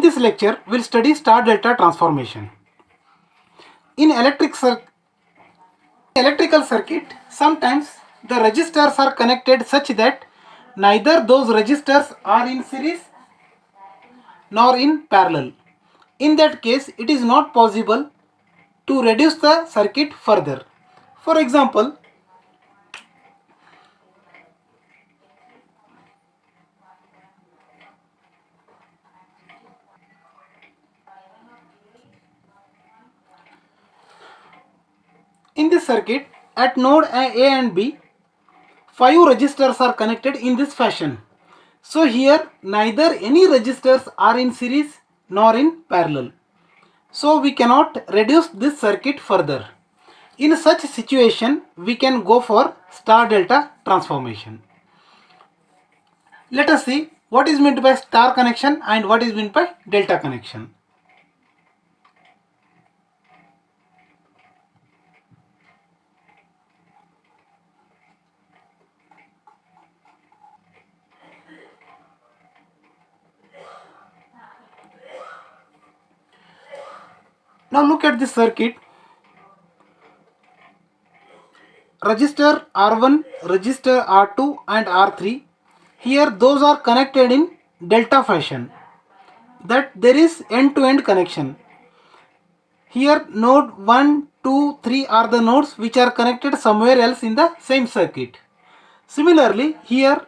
this lecture, we'll study star-delta transformation. In electrical circuit, sometimes the resistors are connected such that neither those resistors are in series nor in parallel. In that case, it is not possible to reduce the circuit further. For example, in this circuit, at node A and B, 5 resistors are connected in this fashion. So here neither any resistors are in series nor in parallel. So we cannot reduce this circuit further. In such situation, we can go for star-delta transformation. Let us see what is meant by star connection and what is meant by delta connection. Now look at this circuit. Resistor R1, resistor R2 and R3. Here those are connected in delta fashion. That there is end-to-end connection. Here node 1, 2, 3 are the nodes which are connected somewhere else in the same circuit. Similarly, here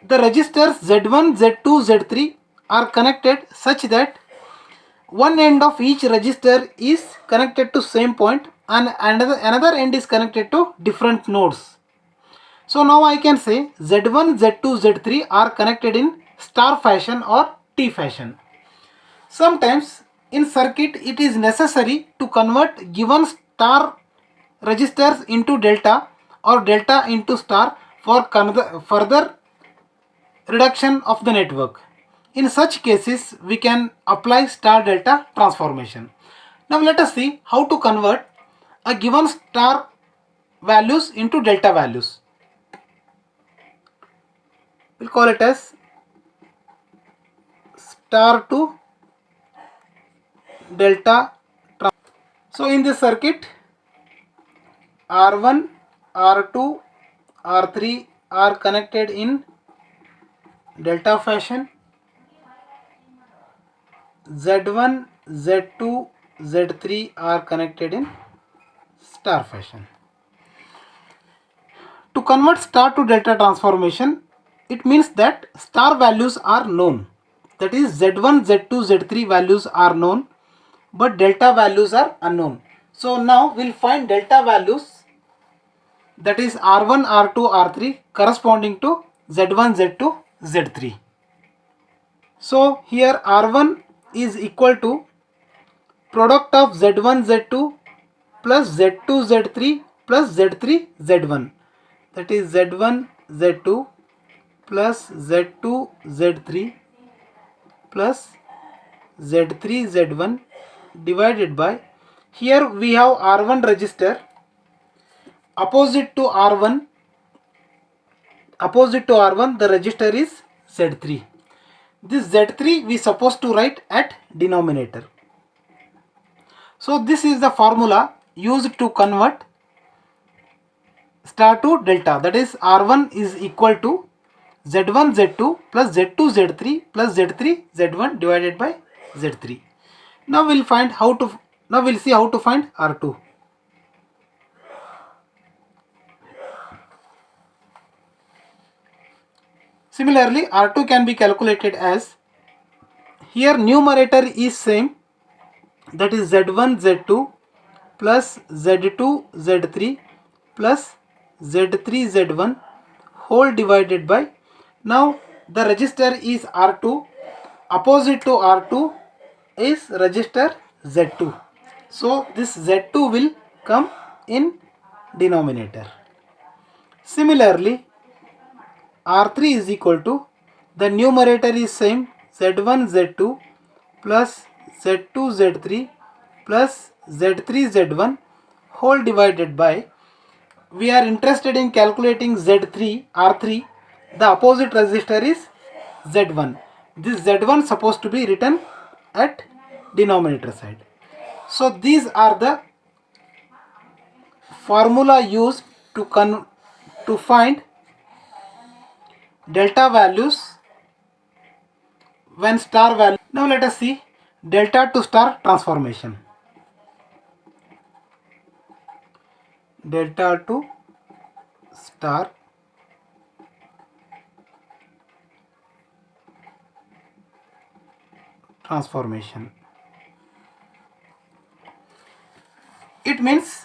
the resistors Z1, Z2, Z3 are connected such that one end of each resistor is connected to same point and another end is connected to different nodes. So now I can say Z1, Z2, Z3 are connected in star fashion or T fashion. Sometimes in circuit it is necessary to convert given star resistors into delta or delta into star for further reduction of the network. In such cases, we can apply star-delta transformation. Now let us see how to convert a given star values into delta values. We'll call it as star to delta. So in this circuit, R1, R2, R3 are connected in delta fashion. Z1, Z2, Z3 are connected in star fashion. To convert star to delta transformation, it means that star values are known. That is Z1, Z2, Z3 values are known, but delta values are unknown. So now we'll find delta values, that is R1, R2, R3 corresponding to Z1, Z2, Z3. So here R1 is equal to product of Z1, Z2 plus Z2, Z3 plus Z3, Z1. That is Z1, Z2 plus Z2, Z3 plus Z3, Z1 divided by, here we have R1 resistor, opposite to R1 the resistor is Z3. This Z3 we supposed to write at denominator. So this is the formula used to convert star to delta, that is R1 is equal to Z1 Z2 plus Z2 Z3 plus Z3 Z1 divided by Z3. Now we'll see how to find R2. Similarly, R2 can be calculated as, here numerator is same, that is Z1 Z2 plus Z2 Z3 plus Z3 Z1 whole divided by, now the resistor is R2, opposite to R2 is resistor Z2. So this Z2 will come in denominator. Similarly, R3 is equal to, the numerator is same, Z1 Z2 plus Z2 Z3 plus Z3 Z1 whole divided by, we are interested in calculating Z3 R3, the opposite resistor is Z1. this Z1 supposed to be written at denominator side. So these are the formula used to find delta values when star value. Now let us see delta to star transformation. Delta to star transformation. It means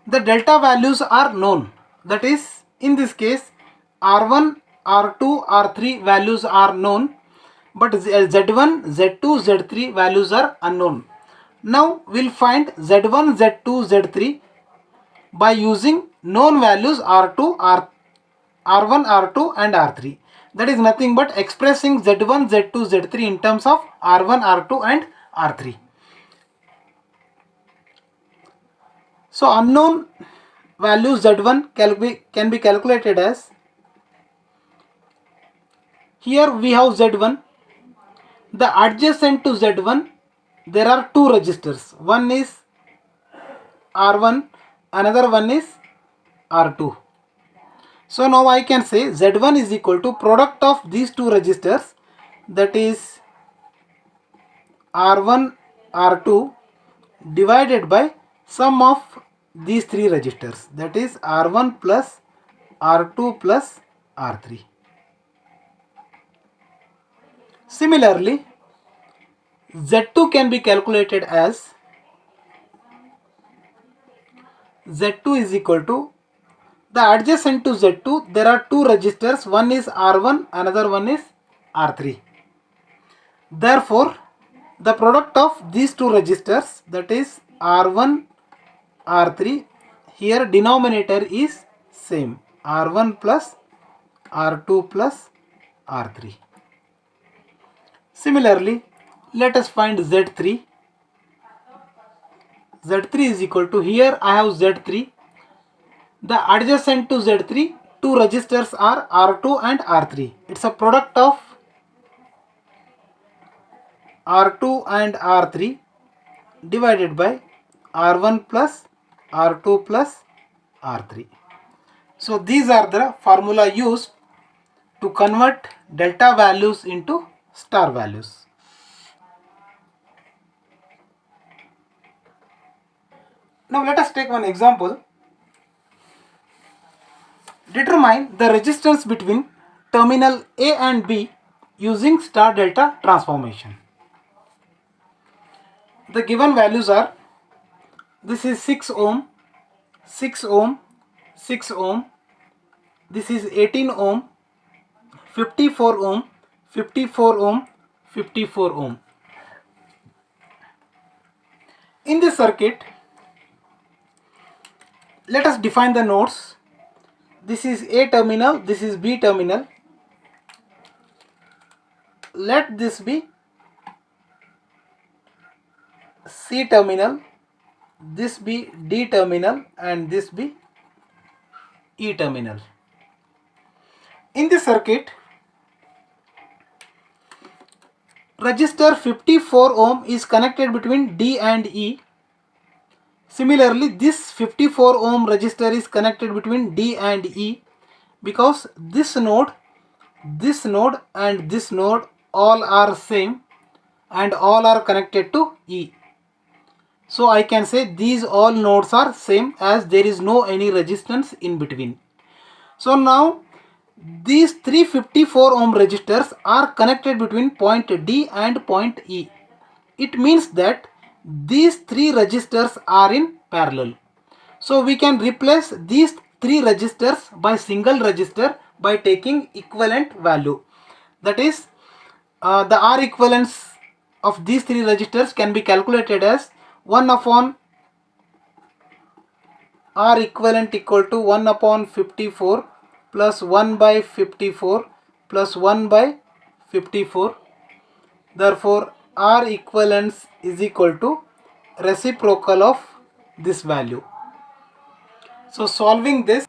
the delta values are known. That is, in this case, R1, R2, R3 values are known, but Z1, Z2, Z3 values are unknown. Now we'll find Z1, Z2, Z3 by using known values R2, R1, R2 and R3. That is nothing but expressing Z1, Z2, Z3 in terms of R1, R2 and R3. So unknown value Z1 can be calculated as, here we have Z1, the adjacent to Z1 there are two registers, one is R1, another one is R2. So now I can say Z1 is equal to product of these two registers, that is R1, R2 divided by sum of these three registers, that is R1 plus R2 plus R3. Similarly, Z2 can be calculated as, Z2 is equal to, the adjacent to Z2 there are two registers, one is R1, another one is R3. Therefore, the product of these two registers, that is R1, R3, here denominator is same, R1 plus R2 plus R3. Similarly, let us find Z3. Z3 is equal to, here I have Z3. The adjacent to Z3, two registers are R2 and R3. It's a product of R2 and R3 divided by R1 plus R2 plus R3. So these are the formula used to convert delta values into star values. Now let us take one example. Determine the resistance between terminal A and B using star delta transformation. The given values are, this is 6 ohm, 6 ohm, 6 ohm, this is 18 ohm, 54 ohm, 54 ohm, 54 ohm. In this circuit, let us define the nodes. This is A terminal, this is B terminal. Let this be C terminal, this be D terminal and this be E terminal. In this circuit, resistor 54 ohm is connected between D and E. Similarly, this 54 ohm resistor is connected between D and E, because this node and this node all are same and all are connected to E. So I can say these all nodes are same, as there is no any resistance in between. So now these 354 ohm resistors are connected between point D and point E. It means that these three resistors are in parallel. So we can replace these three resistors by single resistor by taking equivalent value. That is, the R equivalence of these three resistors can be calculated as 1 upon R equivalent equal to 1 upon 54 plus 1 by 54 plus 1 by 54. Therefore, R equivalence is equal to reciprocal of this value. So solving this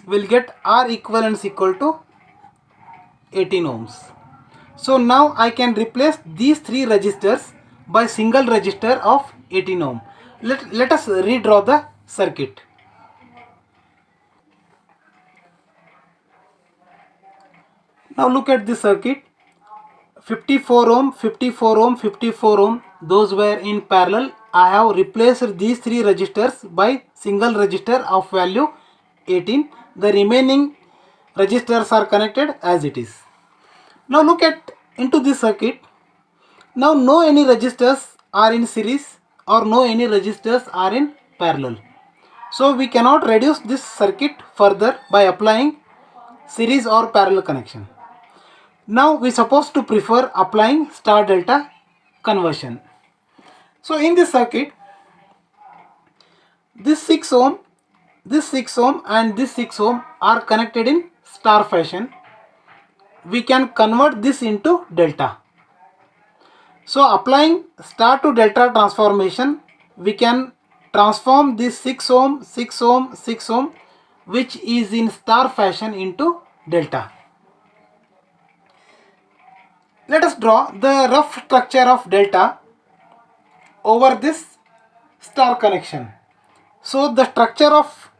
will get R equivalence equal to 18 ohms. So now I can replace these three registers by single register of 18 ohm. Let us redraw the circuit. Now look at the circuit. 54 ohm, 54 ohm, 54 ohm, those were in parallel. I have replaced these three registers by single register of value 18. The remaining registers are connected as it is. Now look at into this circuit. Now no any registers are in series or no any registers are in parallel. So we cannot reduce this circuit further by applying series or parallel connection. Now we supposed to prefer applying star delta conversion. So in this circuit, this 6 ohm, this 6 ohm and this 6 ohm are connected in star fashion. We can convert this into delta. So applying star to delta transformation, we can transform this 6 ohm, 6 ohm, 6 ohm, which is in star fashion into delta. Let us draw the rough structure of delta over this star connection. So the structure of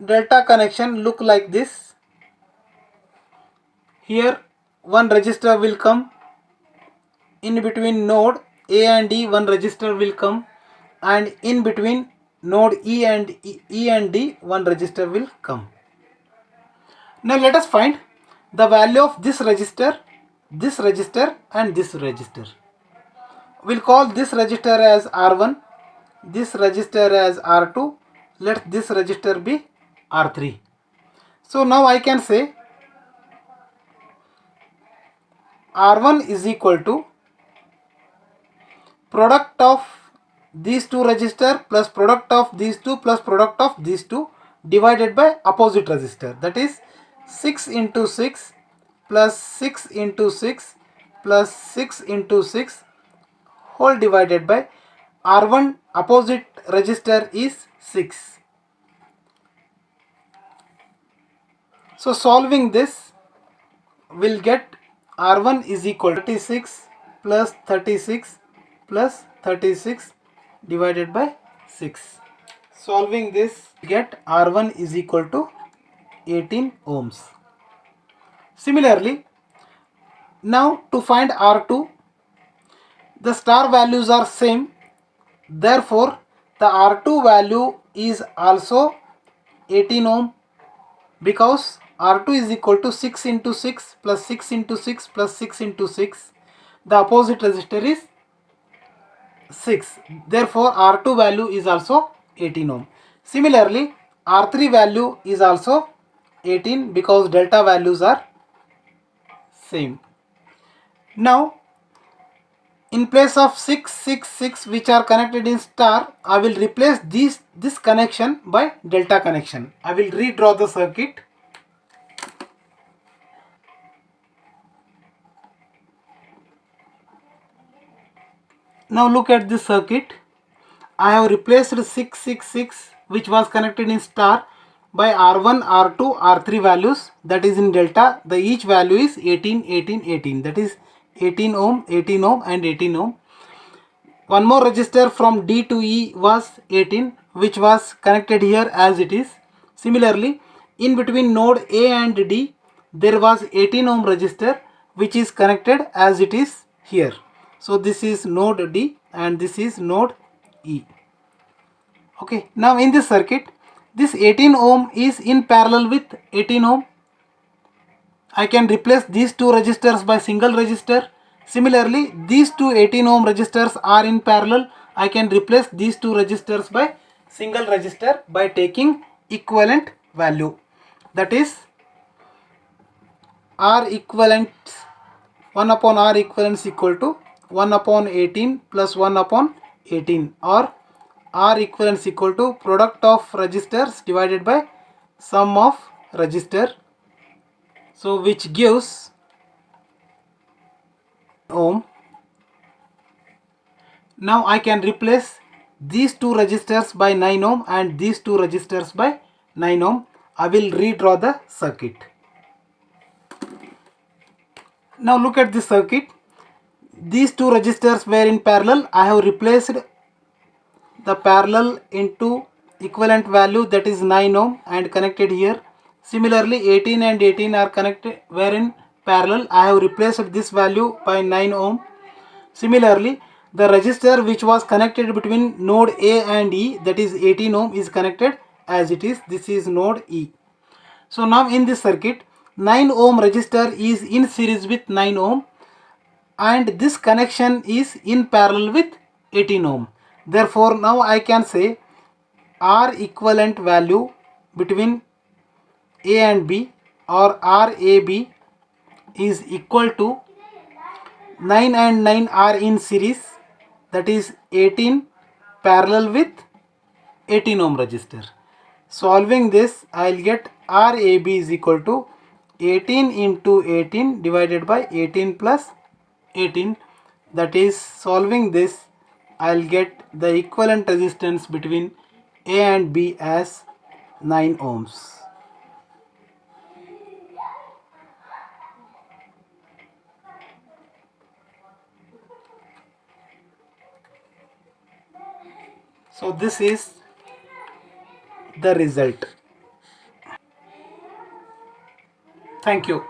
delta connection look like this. Here one resistor will come. In between node A and D one resistor will come, and in between node E and D one resistor will come. Now let us find the value of this resistor and this resistor. We'll call this resistor as R1, this resistor as R2, let this resistor be R3. So now I can say R1 is equal to product of these two resistor plus product of these two plus product of these two divided by opposite resistor, that is 6 into 6 plus 6 into 6 plus 6 into 6 whole divided by R1 opposite resistor is 6. So solving this will get R1 is equal to 36 plus 36 plus 36 divided by 6. Solving this get R1 is equal to 18 ohms. Similarly, now to find R2, the star values are same, therefore the R2 value is also 18 ohm, because R2 is equal to 6 into 6 plus 6 into 6 plus 6 into 6. The opposite resistor is 6. Therefore R2 value is also 18 ohm. Similarly, R3 value is also 18 because delta values are same. Now in place of 6, 6, 6 which are connected in star, I will replace this connection by delta connection. I will redraw the circuit. Now look at this circuit. I have replaced 666 which was connected in star by R1, R2, R3 values, that is in delta. The each value is 18, 18, 18, that is 18 ohm, 18 ohm and 18 ohm. One more resistor from D to E was 18 which was connected here as it is. Similarly, in between node A and D there was 18 ohm resistor which is connected as it is here. So this is node D and this is node E. Okay, now in this circuit, this 18 ohm is in parallel with 18 ohm. I can replace these two resistors by single resistor. Similarly, these two 18 ohm resistors are in parallel. I can replace these two resistors by single resistor by taking equivalent value. That is R equivalent 1 upon R equivalent equal to 1 upon 18 plus 1 upon 18, or R equivalent equal to product of resistors divided by sum of resistor. So which gives ohm. Now I can replace these two resistors by 9 ohm and these two resistors by 9 ohm. I will redraw the circuit. Now look at this circuit. These two resistors were in parallel. I have replaced the parallel into equivalent value, that is 9 ohm, and connected here. Similarly 18 and 18 are connected, were in parallel. I have replaced this value by 9 ohm. Similarly, the resistor which was connected between node A and E, that is 18 ohm, is connected as it is. This is node E. So now in this circuit, 9 ohm resistor is in series with 9 ohm, and this connection is in parallel with 18 ohm. Therefore now I can say R equivalent value between A and B, or RAB, is equal to 9 and 9 are in series, that is 18 parallel with 18 ohm resistor. Solving this, I'll get RAB is equal to 18 into 18 divided by 18 plus 18. That is, solving this, I'll get the equivalent resistance between A and B as 9 ohms. So this is the result. Thank you.